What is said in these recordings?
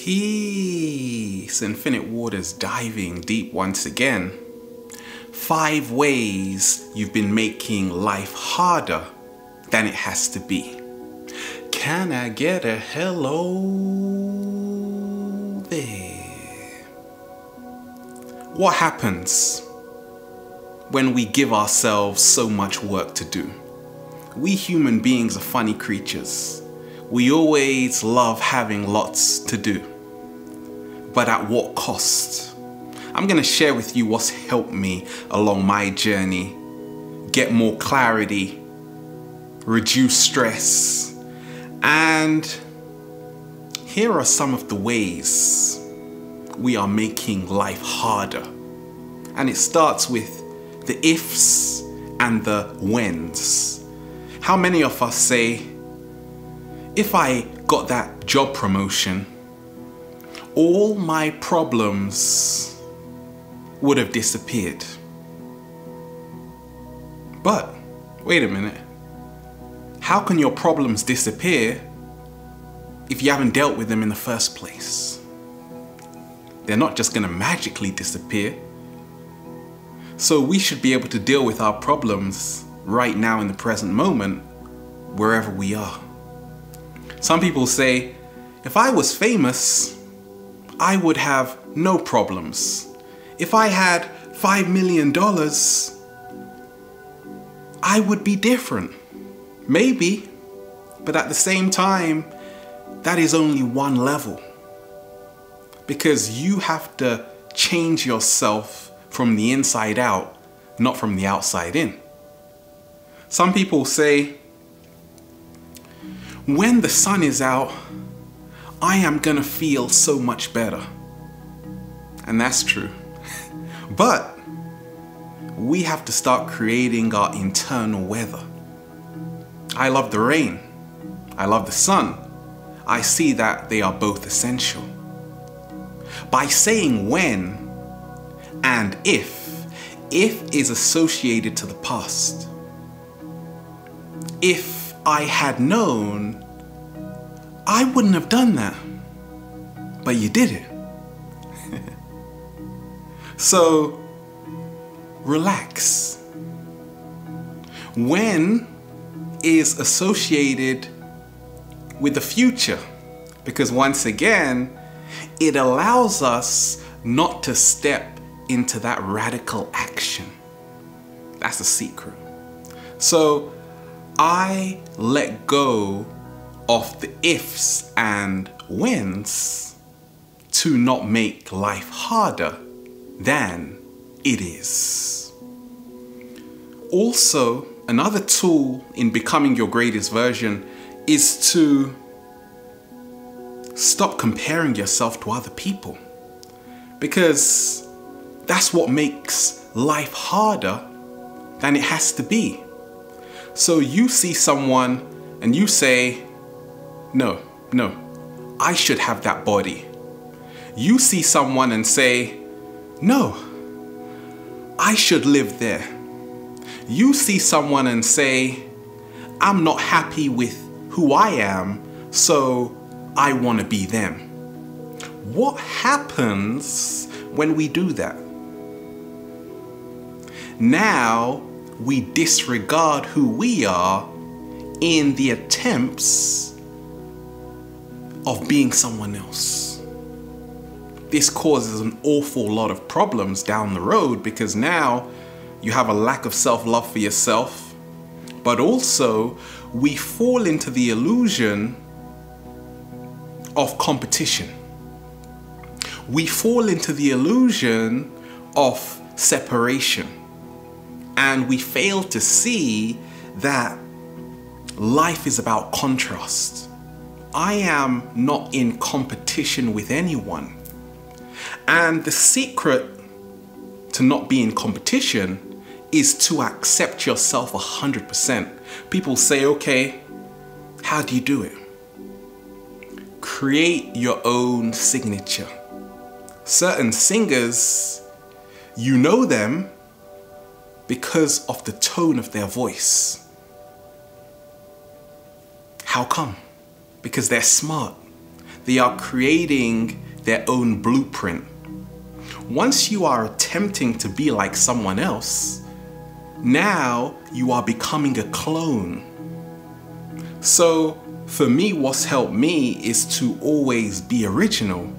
Peace, infinite waters diving deep once again. 5 ways you've been making life harder than it has to be. Can I get a hello there? What happens when we give ourselves so much work to do? We human beings are funny creatures. We always love having lots to do. But at what cost? I'm going to share with you what's helped me along my journey, get more clarity, reduce stress, and here are some of the ways we are making life harder. And it starts with the ifs and the whens. How many of us say, if I got that job promotion, all my problems would have disappeared? But wait a minute. How can your problems disappear if you haven't dealt with them in the first place? They're not just going to magically disappear. So we should be able to deal with our problems right now in the present moment, wherever we are. Some people say, if I was famous, I would have no problems. If I had $5 million, I would be different. Maybe, but at the same time, that is only one level. Because you have to change yourself from the inside out, not from the outside in. Some people say, when the sun is out, I am gonna feel so much better. And that's true. But we have to start creating our internal weather. I love the rain. I love the sun. I see that they are both essential. By saying when and if is associated to the past. If I had known, I wouldn't have done that. But you did it. So, relax. When is associated with the future, because once again, it allows us not to step into that radical action. That's the secret. So, I let go of the ifs and whens to not make life harder than it is. Also, another tool in becoming your greatest version is to stop comparing yourself to other people, because that's what makes life harder than it has to be. So you see someone and you say, no, I should have that body. You see someone and say, no, I should live there. You see someone and say, I'm not happy with who I am, so I want to be them. What happens when we do that? Now we disregard who we are in the attempts of being someone else. This causes an awful lot of problems down the road, because now you have a lack of self-love for yourself, but also we fall into the illusion of competition. We fall into the illusion of separation, and we fail to see that life is about contrast. I am not in competition with anyone. And the secret to not be in competition is to accept yourself 100%. People say, okay, how do you do it? Create your own signature. Certain singers, you know them because of the tone of their voice. How come? Because they're smart. They are creating their own blueprint. Once you are attempting to be like someone else, now you are becoming a clone. So for me, what's helped me is to always be original.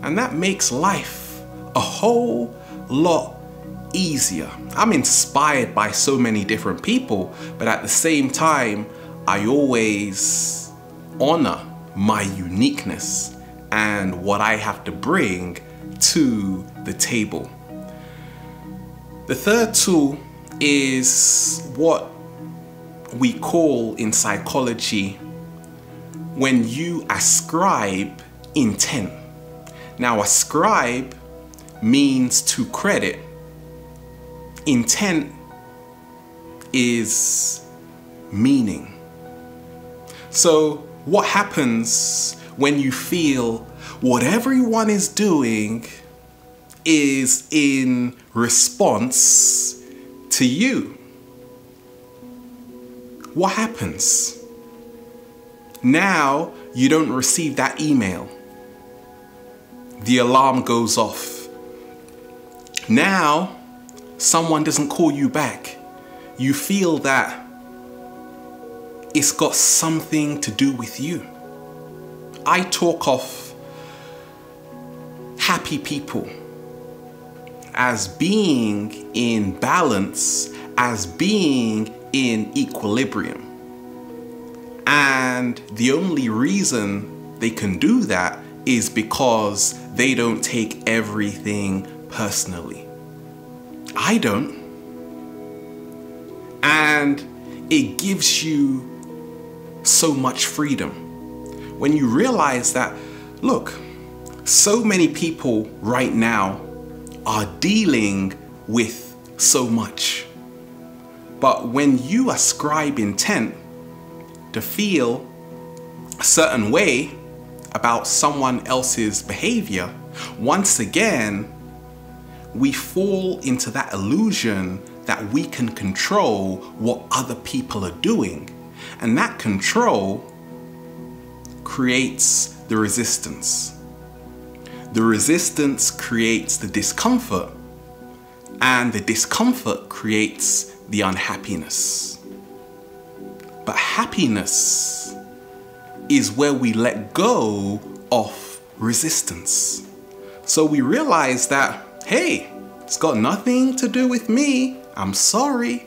And that makes life a whole lot easier. I'm inspired by so many different people, but at the same time, I always honor my uniqueness and what I have to bring to the table. The third tool is what we call in psychology when you ascribe intent. Now, ascribe means to credit. Intent is meaning. So what happens when you feel what everyone is doing is in response to you? What happens? Now you don't receive that email. The alarm goes off. Now someone doesn't call you back. You feel that it's got something to do with you. I talk of happy people as being in balance, as being in equilibrium. And the only reason they can do that is because they don't take everything personally. I don't. And it gives you so much freedom when you realize that, look, so many people right now are dealing with so much. But when you ascribe intent to feel a certain way about someone else's behavior, once again, we fall into that illusion that we can control what other people are doing. And that control creates the resistance. The resistance creates the discomfort, and the discomfort creates the unhappiness. But happiness is where we let go of resistance. So we realize that, hey, it's got nothing to do with me. I'm sorry.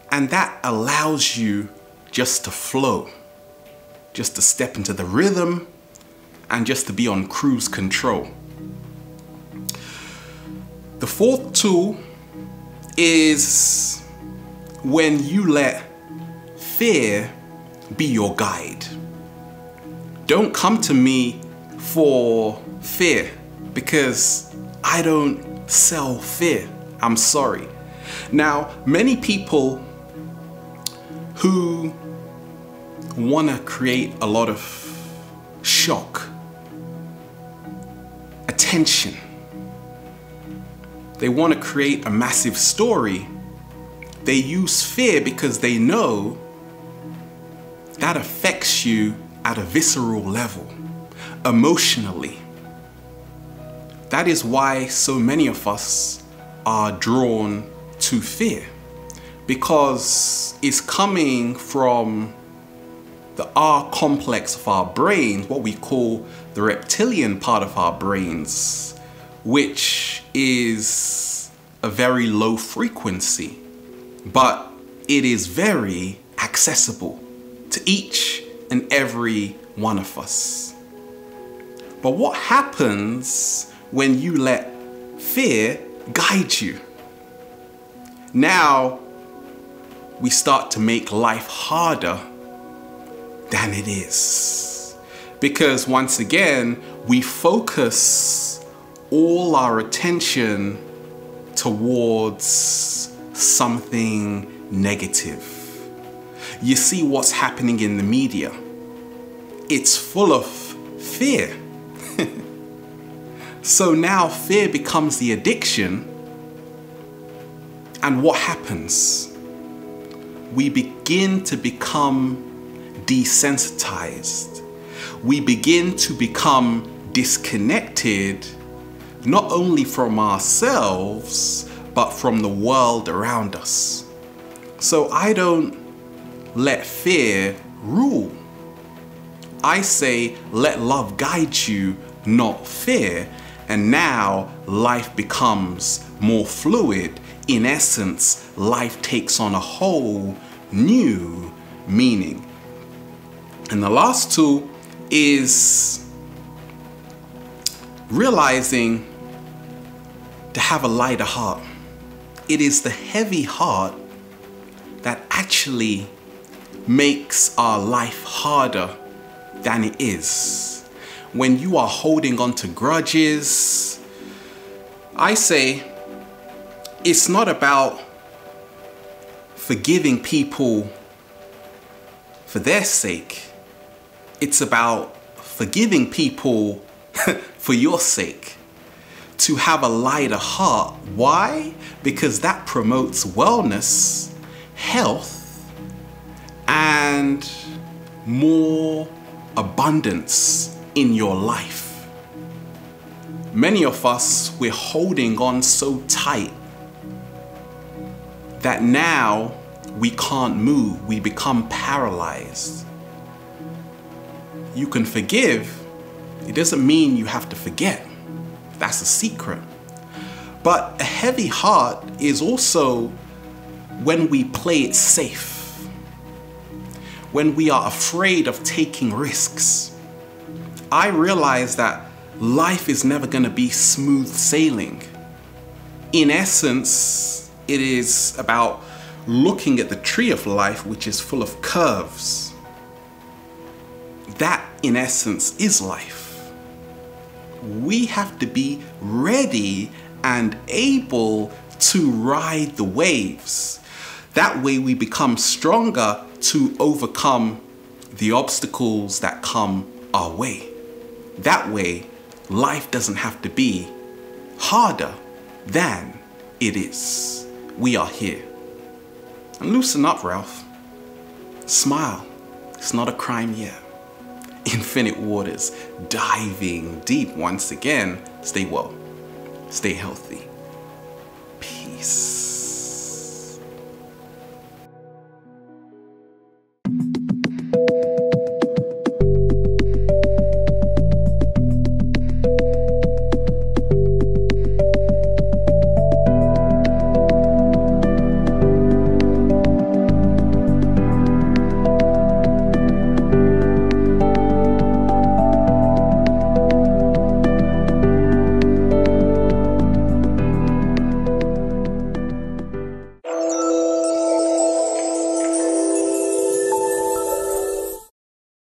And that allows you just to flow, just to step into the rhythm, and just to be on cruise control. The fourth tool is when you let fear be your guide. Don't come to me for fear, because I don't sell fear. I'm sorry. Now, many people who want to create a lot of shock, attention, they want to create a massive story. They use fear because they know that affects you at a visceral level, emotionally. That is why so many of us are drawn to fear, because it's coming from the R complex of our brains, what we call the reptilian part of our brains, which is a very low frequency, but it is very accessible to each and every one of us. But what happens when you let fear guide you? Now we start to make life harder than it is. Because once again, we focus all our attention towards something negative. You see what's happening in the media. It's full of fear. So now fear becomes the addiction. And what happens? We begin to become desensitized. we begin to become disconnected, not only from ourselves, but from the world around us. So I don't let fear rule. I say, let love guide you, not fear. And now life becomes more fluid. In essence, life takes on a whole new meaning. And the last tool is realizing to have a lighter heart. It is the heavy heart that actually makes our life harder than it is. When you are holding on to grudges, I say it's not about forgiving people for their sake. It's about forgiving people for your sake. To have a lighter heart. Why? Because that promotes wellness, health, and more abundance in your life. Many of us, we're holding on so tight that now we can't move. We become paralyzed. You can forgive. It doesn't mean you have to forget. That's a secret. But a heavy heart is also when we play it safe, when we are afraid of taking risks. I realize that life is never going to be smooth sailing. In essence, it is about looking at the tree of life, which is full of curves. That, in essence, is life. We have to be ready and able to ride the waves. That way we become stronger to overcome the obstacles that come our way. That way, life doesn't have to be harder than it is. We are here. And loosen up, Ralph. Smile. It's not a crime yet. Infinite waters, diving deep once again. Stay well. Stay healthy.